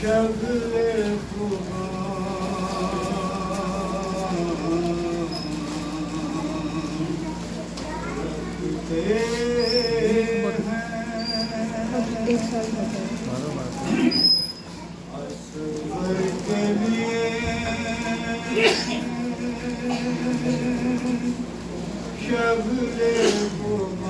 شغل خدا ایک سال ہو گیا اصغر کے لیے شغل خدا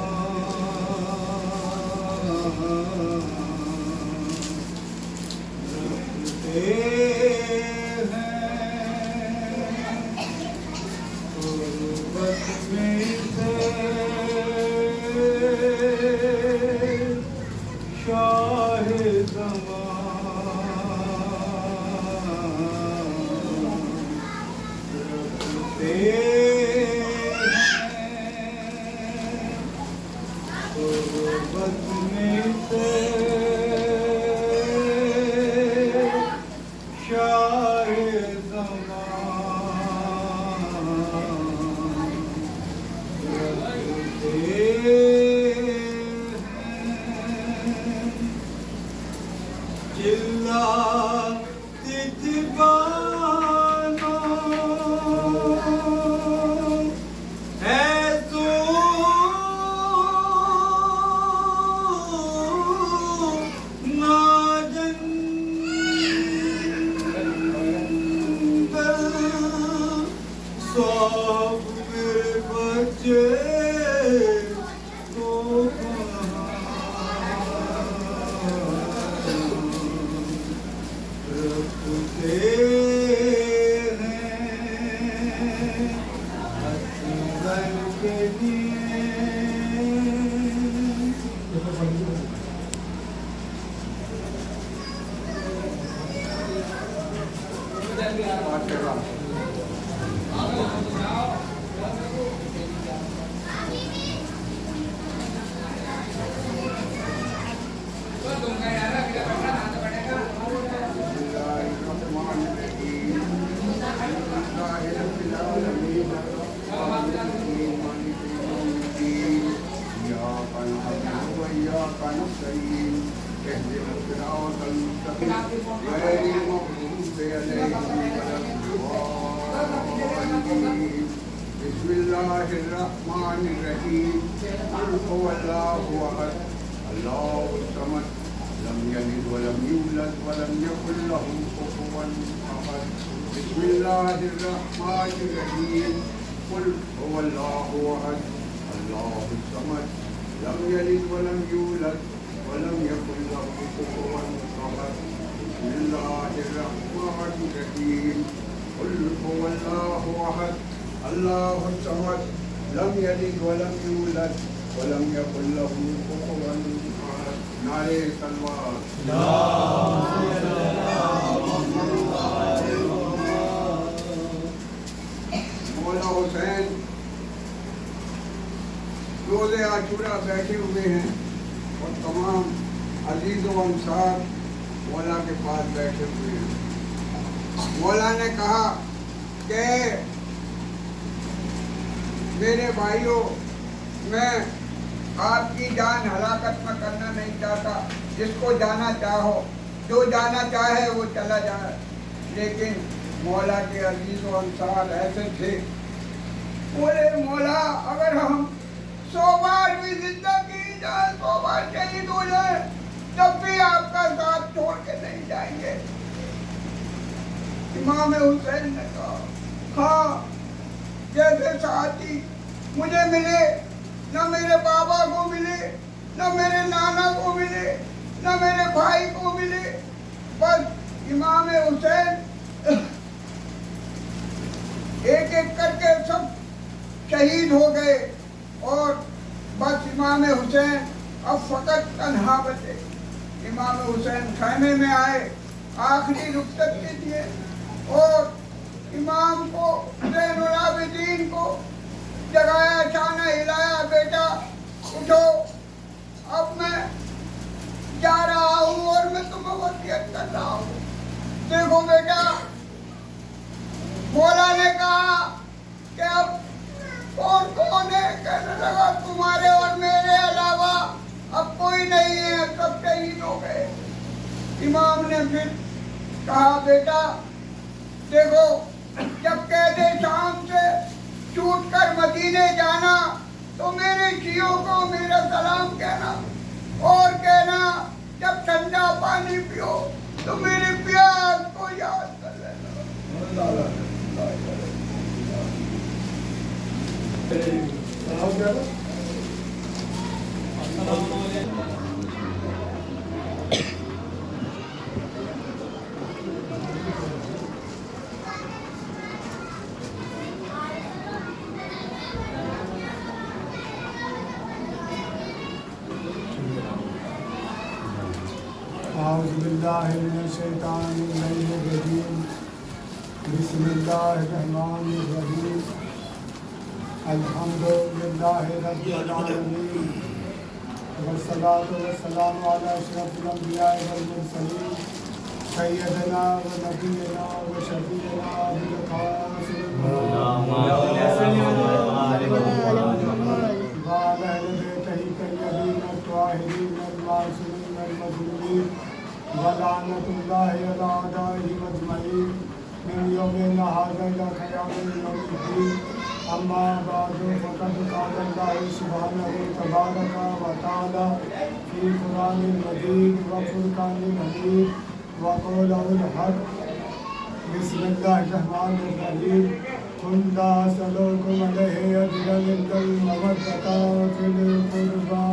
بسم الله الرحمن الرحيم قل هو الله أحد الله الصمد لم يلد ولم يولد ولم يكن له كفوا أحد بسم الله الرحمن الرحيم قل هو الله أحد الله الصمد لم يلد ولم يولد ولم يكن له كفوا أحد بسم الله الرحمن الرحيم قل هو الله أحد الله الصمد لم يلد ولم يولد ولم يكن له كفوا أحد نعرہ تلوار مولا حسین روز عاشورہ بیٹھے ہوئے ہیں اور تمام عزیز و انصار مولا کے پاس بیٹھے ہوئے ہیں. مولا نے کہا کہ میرے بھائیوں میں آپ کی جان ہلاکت میں کرنا نہیں چاہتا. جس کو جانا چاہو جو جانا چاہے وہ چلا جائے. لیکن مولا کے عزیز و انصار ایسے تھے بولے مولا اگر ہم 100 بار بھی زندگی جائے 100 بار شہید ہو جائے تب بھی آپ کا ساتھ چھوڑ کے نہیں جائیں گے. امام حسین نے کہا ہاں جیسے ساتھی مجھے ملے نہ میرے بابا کو ملے نہ میرے نانا کو ملے نہ میرے بھائی کو ملے بس امام حسین ایک ایک کر کے سب شہید ہو گئے اور بس امام حسین اب فقط تنہا بچے. امام حسین خیمے میں آئے آخری رخصت کے لیے اور امام کو زین العابدین کو جگایا شانہ ہلایا بیٹا اٹھو اب میں جا رہا ہوں اور میں تمہیں وصیت کر رہا ہوں. دیکھو بیٹا مولا نے کہا کہ اب کون کون ہے. کہنے لگا تمہارے اور میرے دیکھو جب قید شام سے چھوٹ کر مدینے جانا تو میرے شیعوں کو میرا سلام کہنا اور کہنا جب ٹھنڈا پانی پیو تو میری پیاس کو یاد کر لینا. أعوذ بالله من الشيطان الرجيم بسم الله الرحمن الرحيم الحمد لله رب العالمين والصلاة والسلام على أشرف الأنبياء والمرسلين سيدنا ونبينا وشفيعنا أبي القاسم وعلى أهل بيته الطيبين الطاهرين المعصومين المظلومين ولعنة الله على أعدائهم أجمعين من يومنا هذا إلى قيام يوم الدين. أما بعد فقد قال الله سبحانه تبارك وتعالى في القرآن المجيد وفرقان المجيد وقوله الحق. بسم الله الرحمن الرحيم. قل لا أسألكم عليه أجرا إلا المودة في القربى.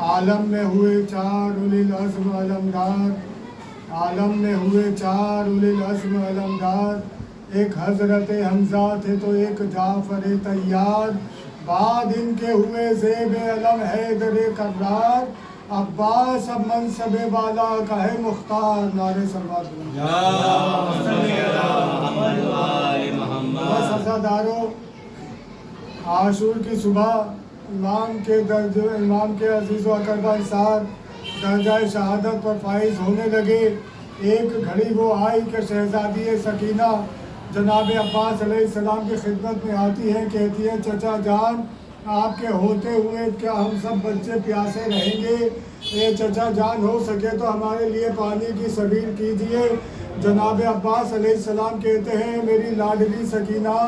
عالم میں ہوئے چار اولی العزم علمدار، عالم میں ہوئے چار اولی العزم علمدار، ایک حضرت حمزہ تھے تو ایک جعفر طیار، بعد ان کے ہوئے زیب علم حیدر کرار، عباس اب منصب والا کا ہے مختار. نعرہ صلوات بس عزادارو، عاشور کی صبح امام کے عزیز و اقربا انصار درجہ شہادت پر فائز ہونے لگے. ایک گھڑی وہ آئی کہ شہزادی سکینہ جناب عباس علیہ السلام کی خدمت میں آتی ہیں، کہتی ہیں چچا جان آپ کے ہوتے ہوئے کیا ہم سب بچے پیاسے رہیں گے؟ اے چچا جان ہو سکے تو ہمارے لیے پانی کی سبیل کیجئے. جناب عباس علیہ السلام کہتے ہیں میری لاڈلی سکینہ،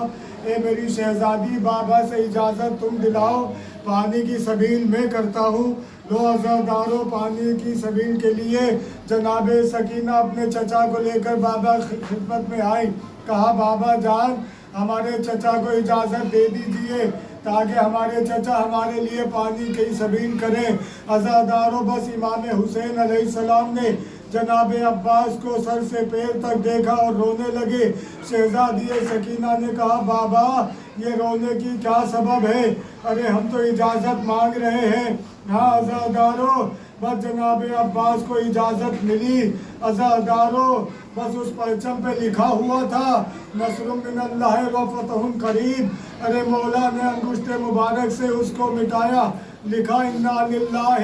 اے میری شہزادی بابا سے اجازت تم دلاؤ، پانی کی سبیل میں کرتا ہوں. لو عزادارو، پانی کی سبیل کے لیے جناب سکینہ اپنے چچا کو لے کر بابا خدمت میں آئی. کہا بابا جان ہمارے چچا کو اجازت دے دیجئے تاکہ ہمارے چچا ہمارے لیے پانی کی سبیل کریں. عزادارو، بس امام حسین علیہ السلام نے جناب عباس کو سر سے پیر تک دیکھا اور رونے لگے. شہزادی سکینہ نے کہا بابا یہ رونے کی کیا سبب ہے؟ ارے ہم تو اجازت مانگ رہے ہیں. ہاں عزادارو، بس جناب عباس کو اجازت ملی. عزادارو، بس اس پرچم پہ لکھا ہوا تھا نصر من اللہ و فتح قریب. ارے مولا نے انگشت مبارک سے اس کو مٹایا، لکھا انا للہ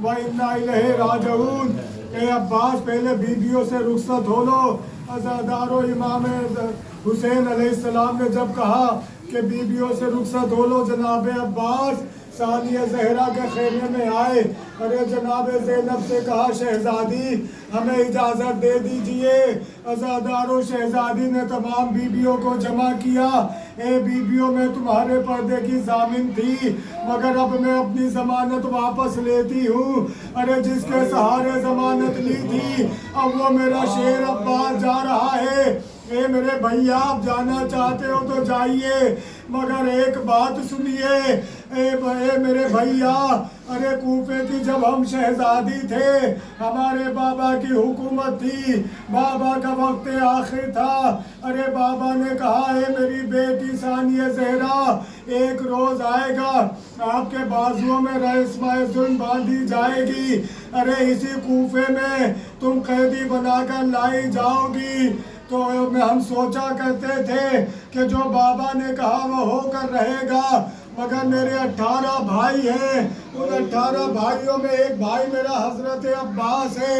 و انا الیہ راجعون. اے عباس پہلے بیویوں سے رخصت ہو لو. عزادارو، امام حسین علیہ السلام نے جب کہا کہ بیویوں سے رخصت ہو لو، جناب عباس ثانیہ زہرا کے خیمے میں آئے. ارے جناب زینب سے کہا شہزادی ہمیں اجازت دے دیجئے. عزادارو، شہزادی نے تمام بیویوں کو جمع کیا. اے بیویوں، میں تمہارے پردے کی ضامن تھی مگر اب میں اپنی ضمانت واپس لیتی ہوں. ارے جس کے سہارے ضمانت لی تھی اب وہ میرا شیر عباس جا رہا ہے. اے میرے بھیا، آپ جانا چاہتے ہو تو جائیے مگر ایک بات سنیے. اے میرے بھیا، ارے کوفے کی جب ہم شہزادی تھے ہمارے بابا کی حکومت تھی، بابا کا وقت آخر تھا. ارے بابا نے کہا اے میری بیٹی ثانیہ زہرا، ایک روز آئے گا آپ کے بازوؤں میں رسمائے ظلم باندھی جائے گی. ارے اسی کوفے میں تم قیدی بنا کر لائی جاؤ گی. تو ہم سوچا کرتے تھے کہ جو بابا نے کہا وہ ہو کر رہے گا، مگر میرے 18 بھائی ہیں، ان 18 بھائیوں میں ایک بھائی میرا حضرت عباس ہے.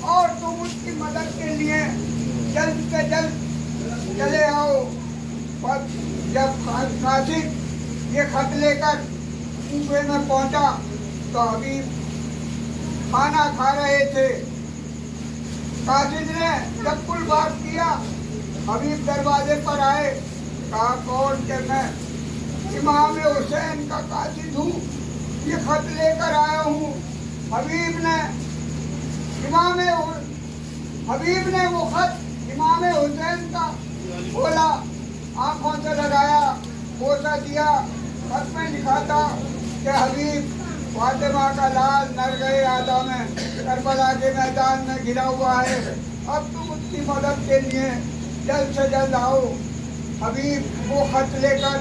اور تم اس کی مدد کے لیے جلد سے جلد چلے آؤ۔ اور جب قاصد یہ خط لے کر کوفے میں پہنچا تو حبیب کھانا کھا رہے تھے۔ قاصد نے جب کل بات کیا، حبیب دروازے پر آئے، کہا کون؟ کہ میں امام حسین کا قاصد ہوں، یہ خط لے کر آیا ہوں۔ حبیب نے وہ خط امام حسین کا کھولا، آنکھوں سے لگایا، بوسہ دیا۔ خط میں لکھا تھا کہ حبیب فاطمہ کا لال نرگئے آدھا میں کربلا کے میدان میں گرا ہوا ہے، اب تم اس کی مدد کے لیے جلد سے جلد آؤ۔ حبیب وہ خط لے کر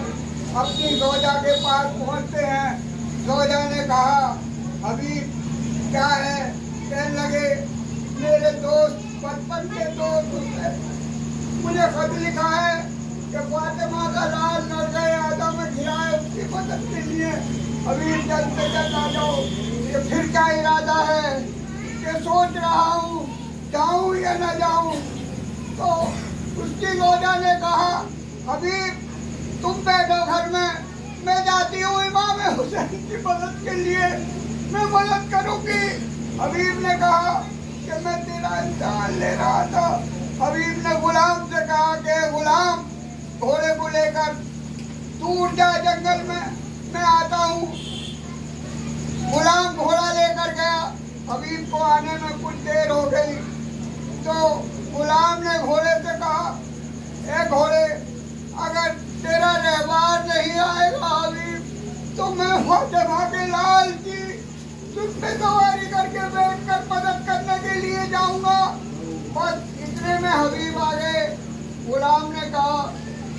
اپنی زوجہ کے پاس پہنچتے ہیں۔ زوجہ نے کہا حبیب کیا ہے؟ کہنے لگے میرے دوست، بچپن کے دوست سے مجھے خط لکھا ہے کہ فاطمہ کا لال نرگئے آدم میں گرا ہے، اس کی مدد کے لیے حبیب جلد سے جلد آ جاؤ۔ یہ پھر کیا ارادہ ہے کہ سوچ رہا ہوں جاؤں یا نہ جاؤں۔ تو اس کی زوجہ نے کہا حبیب تم بیٹھو گھر میں جاتی ہوں امام حسین کی مدد کے لیے، میں مدد کروں گی۔ حبیب نے کہا کہ میں تیرا امتحان لے رہا تھا۔ حبیب نے غلام سے کہا کہ غلام گھوڑے کو لے کر دور جا جنگل میں آتا ہوں۔ غلام گھوڑا لے کر گیا، حبیب کو آنے میں کچھ دیر ہو گئی تو غلام نے گھوڑے سے کہا اے گھوڑے اگر تیرا رہبار نہیں آئے گا حبیب تو میں فاطمہ کے لال کی تجھ پہ سواری کر کے بیٹھ کر مدد کرنے کے لیے جاؤں گا۔ بس اتنے میں حبیب آ گئے۔ غلام نے کہا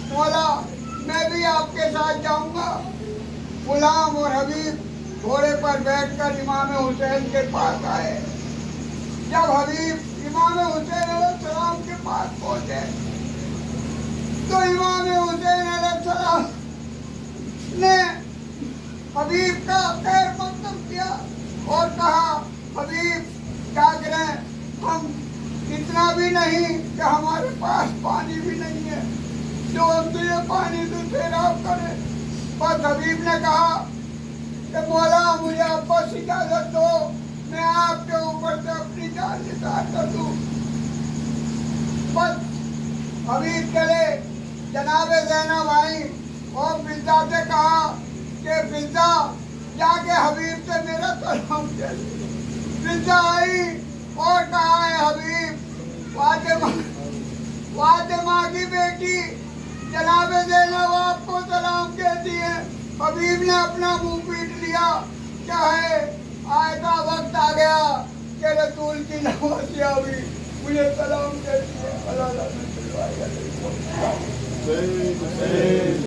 مولا میں بھی آپ کے ساتھ جاؤں گا۔ غلام اور حبیب گھوڑے پر بیٹھ کر امام حسین کے پاس آئے۔ جب حبیب امام حسین علیہ السلام کے پاس پہنچے تو امام حسین علیہ السلام نے حبیب کا خیر مقدم کیا اور کہا حبیب کیا کریں، ہم اتنا بھی نہیں کہ ہمارے پاس پانی بھی نہیں ہے جو ہم تجھے پانی سے سیراب کریں۔ بس حبیب نے کہا کہ مولا مجھے اب بس اجازت دو، میں آپ کے اوپر سے اپنی جان نثار کر دوں۔ بس حبیب چلے، جناب زینب آئی اور فضا سے کہا کہ فضا جا کے حبیب سے میرا سلام کہہ دے۔ فضا آئی اور کہا ہے حبیب فاطمہ کی بیٹی جناب زینب آپ کو سلام کہتی ہے۔ حبیب نے اپنا منہ پیٹ لیا، کیا ہے آئے کا وقت آ گیا کہ رسول کی نوازیابی مجھے سلام کہتی ہے۔ اللہ